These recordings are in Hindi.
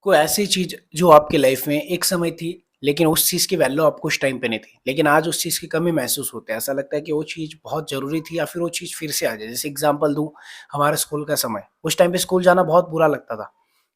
कोई ऐसी चीज़ जो आपकी लाइफ में एक समय थी, लेकिन उस चीज़ की वैल्यू आपको उस टाइम पे नहीं थी। लेकिन आज उस चीज़ की कमी महसूस होती है। ऐसा लगता है कि वो चीज़ बहुत ज़रूरी थी या फिर वो चीज़ फिर से आ जाए। जैसे एग्ज़ाम्पल दूँ, हमारा स्कूल का समय। उस टाइम पे स्कूल जाना बहुत बुरा लगता था।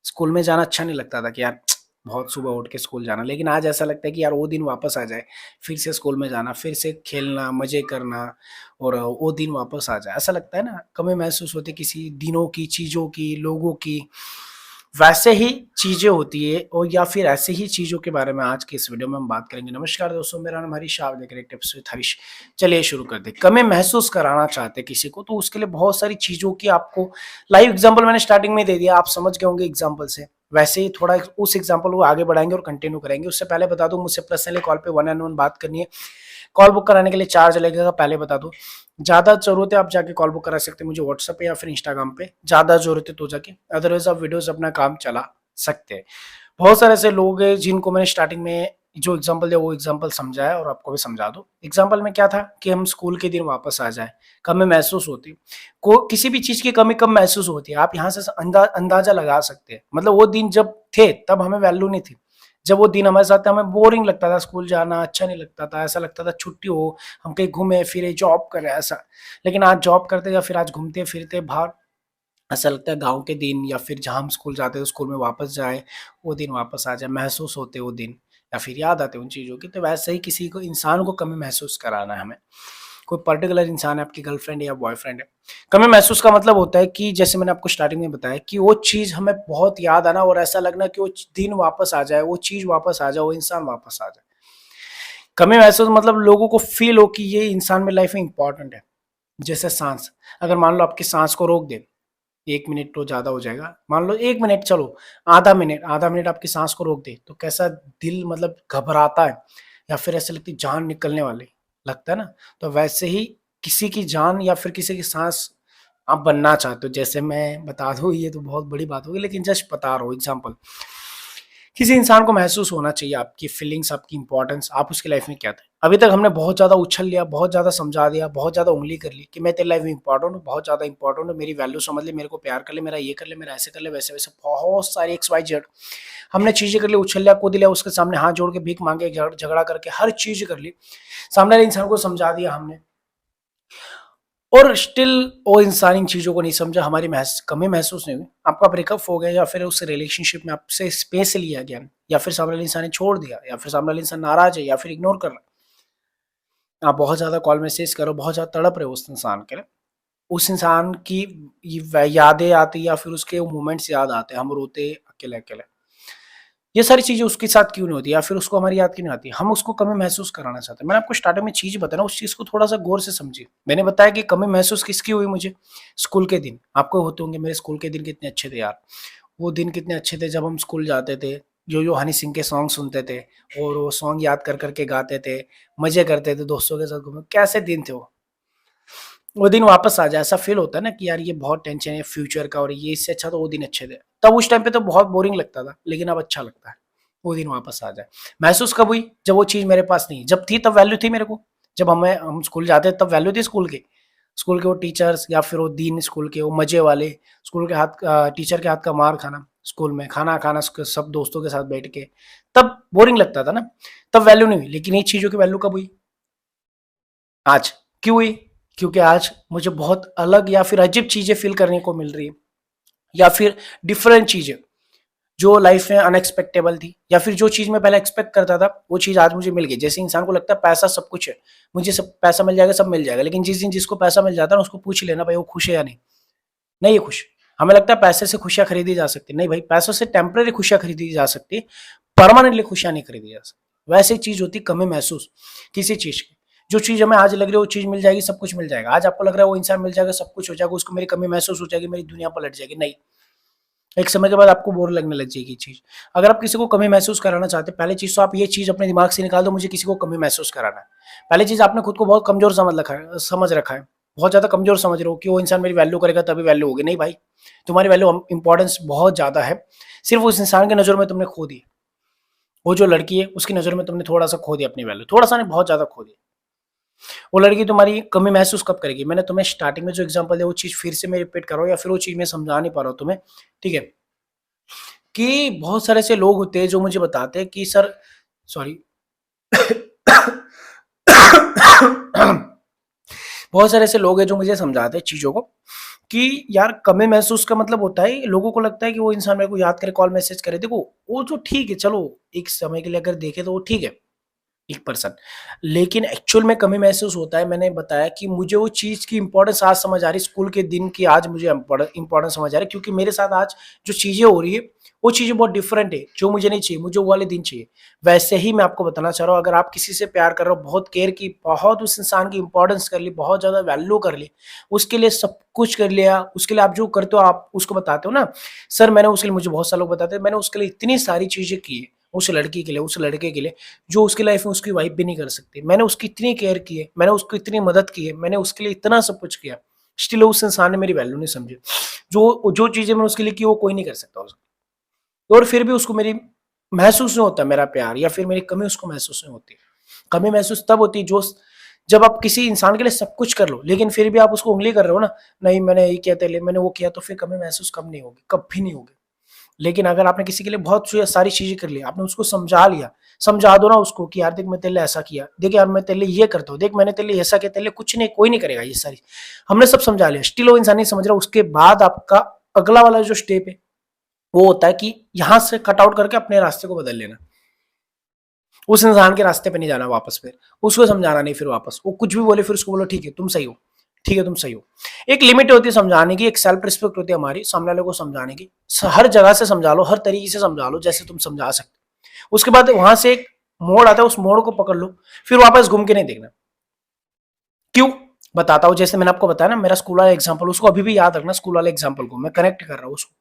स्कूल में जाना अच्छा नहीं लगता था कि यार बहुत सुबह उठ के स्कूल जाना। लेकिन आज ऐसा लगता है कि यार वो दिन वापस आ जाए। फिर से स्कूल में जाना, फिर से खेलना, मज़े करना और वो दिन वापस आ जाए। ऐसा लगता है ना, कमी महसूस होती है किसी दिनों की, चीज़ों की, लोगों की। वैसे ही चीज़ें होती है और या फिर ऐसे ही चीज़ों के बारे में आज के इस वीडियो में हम बात करेंगे। नमस्कार दोस्तों, मेरा नाम हरीश, आप देख रहे हैं टिप्स विद हरीश। चलिए शुरू करते हैं। कमी महसूस कराना चाहते हैं किसी को, तो उसके लिए बहुत सारी चीज़ों की आपको लाइव एग्जांपल मैंने स्टार्टिंग में दे दिया, आप समझ गए होंगे एग्जांपल से। वैसे ही थोड़ा उस एग्जांपल को आगे बढ़ाएंगे और कंटिन्यू करेंगे। उससे पहले बता दूं, मुझसे पर्सनली कॉल पे वन एंड वन बात करनी है। कॉल बुक कराने के लिए चार्ज लगेगा, पहले बता दूं। ज़्यादा ज़रूरत है आप जाके कॉल बुक करा सकते हैं मुझे व्हाट्सएप पे या फिर इंस्टाग्राम पे। ज़्यादा ज़रूरत है तो जाके, अदरवाइज आप वीडियोस अपना काम चला सकते हैं। बहुत सारे ऐसे लोग हैं जिनको मैंने स्टार्टिंग में जो एग्जांपल दिया वो एग्जांपल समझाया और आपको भी समझा दूं। एग्जांपल में क्या था कि हम स्कूल के दिन वापस आ जाए, कमी महसूस होती। को किसी भी चीज़ की कमी कब महसूस होती है, आप यहाँ से अंदाजा लगा सकते हैं। मतलब वो दिन जब थे तब हमें वैल्यू नहीं थी। जब वो दिन हमारे साथ था, हमें बोरिंग लगता था, स्कूल जाना अच्छा नहीं लगता था, ऐसा लगता था छुट्टी हो, हम कहीं घूमे फिरे, जॉब करें ऐसा। लेकिन आज जॉब करते या फिर आज घूमते फिरते बाहर, ऐसा लगता है गाँव के दिन या फिर जहाँ हम स्कूल जाते थे स्कूल में वापस जाए, वो दिन वापस आ जाए, महसूस होते वो दिन या फिर याद आते उन चीज़ों की। तो वैसे ही किसी को, इंसान को कमी महसूस कराना है हमें। कोई पर्टिकुलर इंसान है, आपकी गर्लफ्रेंड है या बॉयफ्रेंड है। कमी महसूस का मतलब होता है कि जैसे मैंने आपको स्टार्टिंग में बताया कि वो चीज़ हमें बहुत याद आना और ऐसा लगना कि वो दिन वापस आ जाए, वो चीज़ वापस आ जाए, वो इंसान वापस आ जाए। कमी महसूस मतलब लोगों को फ़ील हो कि ये इंसान मेरी लाइफ़ में इम्पोर्टेंट है। जैसे साँस, अगर मान लो आपकी साँस को रोक दें, 1 मिनट तो ज़्यादा हो जाएगा। मान लो 1 मिनट, चलो आधा मिनट आपकी साँस को रोक दें, तो कैसा दिल मतलब घबराता है या फिर ऐसा लगती है जान निकलने वाली, लगता है ना? तो वैसे ही किसी की जान या फिर किसी की साँस आप बनना चाहते हो। जैसे मैं बता दूँ, ये तो बहुत बड़ी बात होगी लेकिन जस्ट बता रहा हूँ एग्ज़ाम्पल। किसी इंसान को महसूस होना चाहिए आपकी फीलिंग्स, आपकी इंपॉर्टेंस, आप उसकी लाइफ में क्या थे। अभी तक हमने बहुत ज़्यादा उछल लिया, बहुत ज़्यादा समझा दिया, बहुत ज़्यादा उंगली कर ली कि मैं तेरी लाइफ में इंपॉर्टेंट हूँ, बहुत ज़्यादा इंपॉर्टेंट हूँ, मेरी वैल्यू समझ ले, मेरे को प्यार कर ले, मेरा ये कर ले, मेरा ऐसे कर ले, वैसे वैसे बहुत सारी एक्स वाई जेड हमने चीज़ें कर ली, उछल लिया, कूद लिया, उसके सामने हाथ जोड़ के भीख मांगे, झगड़ा करके हर चीज़ कर ली, सामने वाले इंसान को समझा दिया हमने, और स्टिल वो इंसान इन चीज़ों को नहीं समझा, हमारी कमी महसूस नहीं हुई। आपका ब्रेकअप हो गया या फिर उस रिलेशनशिप में आपसे स्पेस लिया गया, या फिर सामने वाले इंसान ने छोड़ दिया, या फिर सामने वाले इंसान नाराज़ है या फिर इग्नोर कर रहा है। आप बहुत ज़्यादा कॉल मैसेज करो, बहुत ज़्यादा तड़प रहे हो उस इंसान के लिए। उस इंसान की यादें आती या फिर उसके मोमेंट्स याद आते हैं, हम रोते अकेले-अकेले। ये सारी चीज़ें उसके साथ क्यों नहीं होती या फिर उसको हमारी याद क्यों नहीं आती? हम उसको कमी महसूस कराना चाहते हैं। मैंने आपको स्टार्टिंग में चीज़ बताई ना, उस चीज़ को थोड़ा-सा गौर से समझिए। मैंने बताया कि कमी महसूस किसकी हुई मुझे? स्कूल के दिन। आपको होते होंगे, मेरे स्कूल के दिन कितने अच्छे थे यार। वो दिन कितने अच्छे थे जब हम स्कूल जाते थे, जो हनी सिंह के सॉन्ग सुनते थे और वो सॉन्ग याद कर के गाते थे, मज़े करते थे दोस्तों के साथ घूमे, कैसे दिन थे वो। वो दिन वापस आ जाए, ऐसा फ़ील होता है ना कि यार ये बहुत टेंशन है फ्यूचर का और ये इससे अच्छा तो वो दिन अच्छे थे। तब उस टाइम पे तो बहुत बोरिंग लगता था, लेकिन अब अच्छा लगता है। वो दिन वापस आ जाए। महसूस कब हुई? जब वो चीज़ मेरे पास नहीं, जब थी तब वैल्यू थी मेरे को। जब हम स्कूल जाते थे तब वैल्यू थी स्कूल की। स्कूल के वो टीचर्स या फिर वो दिन स्कूल के वो मज़े वाले, स्कूल के टीचर के हाथ का मार खाना, स्कूल में खाना खाना सब दोस्तों के साथ बैठ के, तब बोरिंग लगता था ना, तब वैल्यू नहीं हुई। लेकिन ये चीज़ों की वैल्यू कब हुई? आज। क्यों हुई? क्योंकि आज मुझे बहुत अलग या फिर अजीब चीज़ें फ़ील करने को मिल रही है, या फिर डिफरेंट चीज़ें, जो लाइफ़ में अनएक्सपेक्टेबल थी, या फिर जो चीज़ मैं पहले एक्सपेक्ट करता था, वो चीज़ आज मुझे मिल गई। जैसे इंसान को लगता है पैसा सब कुछ है, मुझे सब पैसा मिल जाएगा, सब मिल जाएगा। लेकिन जिस दिन जिसको पैसा मिल जाता है ना, उसको पूछ लेना भाई वो खुश है या नहीं? नहीं है खुश। हमें लगता है पैसे से खुशियाँ खरीदी जा सकती है। नहीं भाई, पैसों से टेम्परेरी खुशियाँ खरीदी जा सकती है, परमानेंटली खुशियाँ नहीं खरीदी जा सकती। वैसे चीज़ होती है कमी महसूस किसी चीज़ की। जो चीज़ हमें आज लग रही है वो चीज़ मिल जाएगी, सब कुछ मिल जाएगा। आज आपको लग रहा है वो इंसान मिल जाएगा, सब कुछ हो जाएगा, उसको मेरी कमी महसूस हो जाएगी, मेरी दुनिया पलट जाएगी। नहीं, एक समय के बाद आपको बोर लगने लग जाएगी चीज़। अगर आप किसी को कमी महसूस कराना चाहते हैं, पहली चीज़ तो आप ये चीज़ अपने दिमाग से निकाल दो, मुझे किसी को कमी महसूस कराना है। पहली चीज़, आपने खुद को बहुत कमज़ोर समझ रखा है। बहुत ज़्यादा कमज़ोर समझ रहे हो कि वो इंसान मेरी वैल्यू करेगा तभी वैल्यू होगी। नहीं भाई, तुम्हारी वैल्यू इंपॉर्टेंस बहुत ज़्यादा है। सिर्फ़ उस इंसान की नज़र में तुमने खो दी। वो जो लड़की है उसकी नज़र में तुमने थोड़ा-सा खो दिया अपनी वैल्यू। थोड़ा-सा नहीं, बहुत ज़्यादा खो दी। वो लड़की तुम्हारी कमी महसूस कब करेगी? मैंने तुम्हें स्टार्टिंग में जो एग्ज़ाम्पल दिया वो चीज़ फिर से मैं रिपीट कर रहा हूँ या फिर वो चीज़ मैं समझा नहीं पा रहा हूँ तुम्हें, ठीक है? कि बहुत सारे ऐसे लोग होते हैं जो मुझे बताते हैं कि सर सॉरी बहुत सारे ऐसे लोग हैं जो मुझे समझाते हैं चीज़ों को कि यार कमी महसूस का मतलब होता है लोगों को लगता है कि वो इंसान मेरे को याद करे, कॉल मैसेज करे। देखो, वो तो ठीक है, चलो एक समय के लिए अगर देखें तो वो ठीक है, एक पर्सन। लेकिन एक्चुअल में कमी महसूस होता है, मैंने बताया कि मुझे वो चीज़ की इम्पोर्टेंस आज समझ आ रही है, स्कूल के दिन की आज मुझे इम्पोर्टेंस समझ आ रही है, क्योंकि मेरे साथ आज जो चीज़ें हो रही है, वो चीज़ें बहुत डिफरेंट है, जो मुझे नहीं चाहिए, मुझे वो वाले दिन चाहिए। वैसे ही मैं आपको बताना चाह रहा हूँ, अगर आप किसी से प्यार कर रहे हो, बहुत केयर की, बहुत उस इंसान की इम्पोर्टेंस कर ली, बहुत ज़्यादा वैल्यू कर ली, उसके लिए सब कुछ कर लिया, उसके लिए आप जो करते हो, आप उसको बताते हो ना, सर मैंने उसके लिए, मुझे बहुत सारे लोग बताते हैं, मैंने उसके लिए इतनी सारी चीज़ें की है, उस लड़की के लिए, उस लड़के के लिए, जो उसकी लाइफ में उसकी वाइफ भी नहीं कर सकती। मैंने उसकी इतनी केयर की है, मैंने उसको इतनी मदद की है, मैंने उसके लिए इतना सब कुछ किया, स्टिल उस इंसान ने मेरी वैल्यू नहीं समझी। जो जो चीज़ें मैंने उसके लिए की वो कोई नहीं कर सकता और फिर भी उसको मेरी महसूस नहीं होता मेरा प्यार, या फिर मेरी कमी उसको महसूस नहीं होती। कमी महसूस तब होती है जो जब आप किसी इंसान के लिए सब कुछ कर लो, लेकिन फिर भी आप उसको उँगली कर रहे हो ना, नहीं मैंने ये किया तेरे लिए, मैंने वो किया, तो फिर कमी महसूस कब नहीं होगी, कभी नहीं होगी। लेकिन अगर आपने किसी के लिए बहुत सारी चीज़ें कर ली, आपने उसको समझा लिया, समझा दो ना उसको कि यार देख मैं तेरे लिए ऐसा किया, देख यार मैं तेरे लिए ये करता हूँ, देख मैंने तेरे लिए ऐसा किया, तेरे लिए कुछ नहीं, कोई नहीं करेगा ये सारी। हमने सब समझा लिया, स्टिल वो इंसान नहीं समझ रहा, उसके बाद आपका अगला वाला जो स्टेप है, वो होता है कि यहाँ से कट आउट करके अपने रास्ते को बदल लेना। उस इंसान के रास्ते पे नहीं जाना वापस, फिर उसको समझाना नहीं, फिर वापस वो कुछ भी बोले फिर उसको बोलो ठीक है तुम सही हो, ठीक है तुम सही हो। एक लिमिट होती है समझाने की, एक सेल्फ रिस्पेक्ट होती है हमारी सामने वाले को समझाने की। हर जगह से समझा लो, हर तरीके से समझा लो जैसे तुम समझा सकते। उसके बाद वहां से एक मोड़ आता है, उस मोड़ को पकड़ लो, फिर वापस घूम के नहीं देखना। क्यों? बताता हूँ। जैसे मैंने आपको बताया ना मेरा स्कूल वाला एग्जाम्पल, उसको अभी भी याद रखना, स्कूल वाले एग्जाम्पल को मैं कनेक्ट कर रहा हूँ उसको।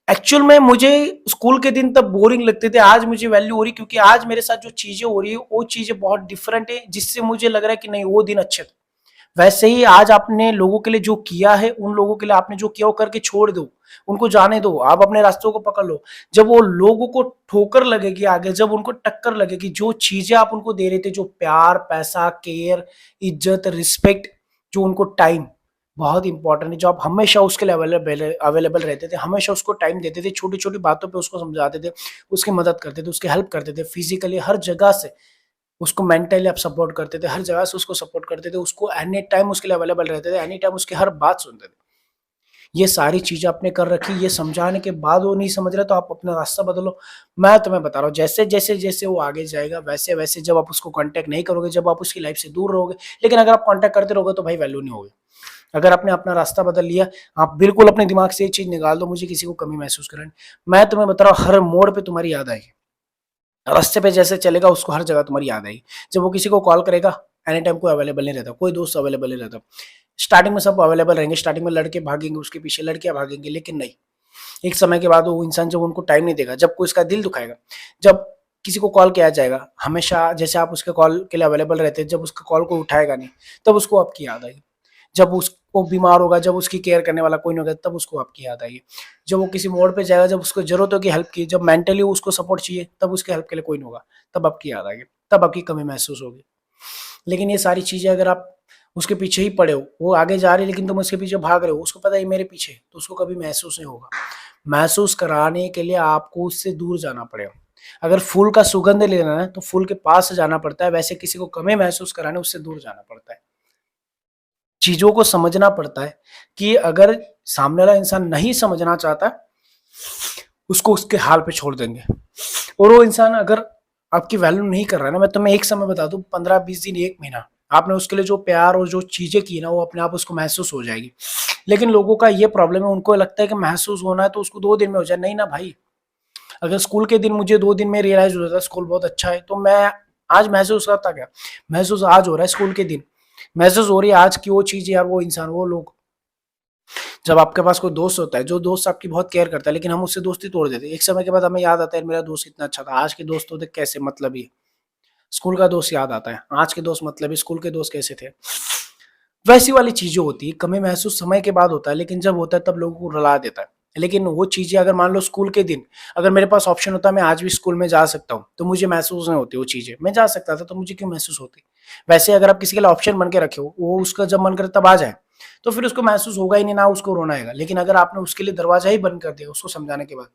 एक्चुअल में मुझे स्कूल के दिन तब बोरिंग लगते थे, आज मुझे वैल्यू हो रही, क्योंकि आज मेरे साथ जो चीजें हो रही है वो चीजें बहुत डिफरेंट है, जिससे मुझे लग रहा है कि नहीं वो दिन अच्छे थे। वैसे ही आज आपने लोगों के लिए जो किया है, उन लोगों के लिए आपने जो किया वो करके छोड़ दो, उनको जाने दो, आप अपने रास्तों को पकड़ लो। जब वो लोगों को ठोकर लगेगी आगे, जब उनको टक्कर लगेगी, जो चीजें आप उनको दे रहे थे, जो प्यार, पैसा, केयर, इज्जत, रिस्पेक्ट, जो उनको टाइम बहुत इंपॉर्टेंट है, जो आप हमेशा उसके लिए अवेलेबल अवेलेबल रहते थे, हमेशा उसको टाइम देते थे, छोटी छोटी बातों पे उसको समझाते थे, उसकी मदद करते थे, उसकी हेल्प करते थे, फिजिकली हर जगह से उसको, मेंटली आप सपोर्ट करते थे, हर जगह से उसको सपोर्ट करते थे, उसको एनी टाइम उसके लिए अवेलेबल रहते थे, एनी टाइम उसकी हर बात सुनते थे। ये सारी चीजें आपने कर रखी, ये समझाने के बाद वो नहीं समझ रहा, तो आप अपना रास्ता बदलो। मैं तुम्हें बता रहा हूँ, जैसे जैसे जैसे वो आगे जाएगा, वैसे वैसे जब आप उसको कांटेक्ट नहीं करोगे, जब आप उसकी लाइफ से दूर रहोगे, लेकिन अगर आप कांटेक्ट करते रहोगे तो भाई वैल्यू नहीं होगी। अगर आपने अपना रास्ता बदल लिया, आप बिल्कुल अपने दिमाग से ये चीज निकाल दो, मुझे किसी को कमी महसूस करानी। मैं तुम्हें बता रहा हूँ, हर मोड़ पे तुम्हारी याद आएगी, रास्ते पे जैसे चलेगा उसको हर जगह तुम्हारी याद आएगी। जब वो किसी को कॉल करेगा, एनी टाइम कोई अवेलेबल नहीं रहता, कोई दोस्त अवेलेबल नहीं रहता। स्टार्टिंग में सब अवेलेबल रहेंगे, स्टार्टिंग में लड़के भागेंगे उसके पीछे, लड़कियां भागेंगी, लेकिन नहीं, एक समय के बाद वो इंसान जब उनको टाइम नहीं देगा, जब कोई उसका दिल दुखाएगा, जब किसी को कॉल किया जाएगा, हमेशा जैसे आप उसके कॉल के लिए अवेलेबल रहते हैं, जब उसका कॉल को उठाएगा नहीं, तब उसको आपकी याद आएगी। जब वो बीमार होगा, जब उसकी केयर करने वाला कोई नहीं होगा, तब उसको आपकी याद आएगी। जब वो किसी मोड़ पे जाएगा, जब उसको जरूरत होगी हेल्प की, जब मेंटली उसको सपोर्ट चाहिए, तब उसके हेल्प के लिए कोई नहीं होगा, तब आपकी याद आएगी, तब आपकी कमी महसूस होगी। लेकिन ये सारी चीजें अगर आप उसके पीछे ही पड़े हो, वो आगे जा रही है लेकिन तुम उसके पीछे भाग रहे हो, उसको पता है मेरे पीछे, तो उसको कभी महसूस नहीं होगा। महसूस कराने के लिए आपको उससे दूर जाना पड़ेगा। अगर फूल का सुगंध लेना है तो फूल के पास जाना पड़ता है, वैसे किसी को कमी महसूस कराने उससे दूर जाना पड़ता है। चीजों को समझना पड़ता है कि अगर सामने वाला इंसान नहीं समझना चाहता, उसको उसके हाल पे छोड़ देंगे। और वो इंसान अगर आपकी वैल्यू नहीं कर रहा है ना, मैं तुम्हें एक समय बता दूं, 15-20 दिन, 1 महीना, आपने उसके लिए जो प्यार और जो चीजें की ना, वो अपने आप उसको महसूस हो जाएगी। लेकिन लोगों का ये प्रॉब्लम है, उनको लगता है कि महसूस होना है तो उसको 2 दिन में हो जाए। नहीं ना भाई, अगर स्कूल के दिन मुझे 2 दिन में रियलाइज हो जाता स्कूल बहुत अच्छा है, तो मैं आज महसूस करता क्या, महसूस आज हो रहा है स्कूल के दिन, महसूस हो रही है आज की वो चीज यार, वो इंसान, वो लोग। जब आपके पास कोई दोस्त होता है, जो दोस्त आपकी बहुत केयर करता है, लेकिन हम उससे दोस्ती तोड़ देते हैं, एक समय के बाद हमें याद आता है मेरा दोस्त कितना अच्छा था, आज के दोस्त तो देख कैसे मतलब ही। स्कूल का दोस्त याद आता है, आज के दोस्त मतलब ही, स्कूल के दोस्त कैसे थे। वैसी वाली चीजें होती है, कमी महसूस समय के बाद होता है, लेकिन जब होता है तब लोगों को रुला देता है। लेकिन वो चीजें अगर मान लो स्कूल के दिन, अगर मेरे पास ऑप्शन होता मैं आज भी स्कूल में जा सकता हूँ, तो मुझे महसूस नहीं होती वो चीजें, मैं जा सकता था तो मुझे क्यों महसूस होती। वैसे अगर आप किसी के लिए ऑप्शन बन के रखे हो, वो उसका जब मन करे तब आ जाए, तो फिर उसको महसूस होगा ही नहीं, ना उसको रोना आएगा। लेकिन अगर आपने उसके लिए दरवाजा ही बंद कर दिया उसको समझाने के बाद,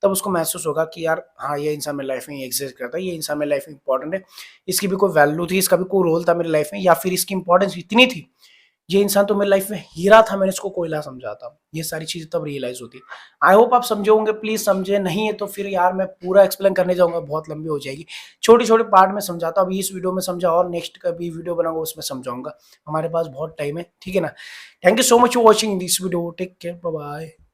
तब उसको महसूस होगा कि यार हाँ, ये इंसान मेरी लाइफ में एग्जिस्ट करता है, ये इंसान मेरी लाइफ में इंपॉर्टेंट है, इसकी भी कोई वैल्यू थी, इसका भी कोई रोल था मेरी लाइफ में, या फिर इसकी इंपॉर्टेंस इतनी थी, ये इंसान तो मेरी लाइफ में हीरा था, मैंने इसको कोयला समझा था। ये सारी चीज़ें तब रियलाइज़ होती है। आई होप आप समझे होंगे, प्लीज़ समझे, नहीं है तो फिर यार मैं पूरा एक्सप्लेन करने जाऊँगा, बहुत लंबी हो जाएगी। छोटे-छोटे पार्ट में समझाता हूँ, अभी इस वीडियो में समझा और नेक्स्ट कभी वीडियो बनाऊँगा उसमें समझाऊँगा। हमारे पास बहुत टाइम है, ठीक है ना? Thank you so much for watching this video, take care, bye bye.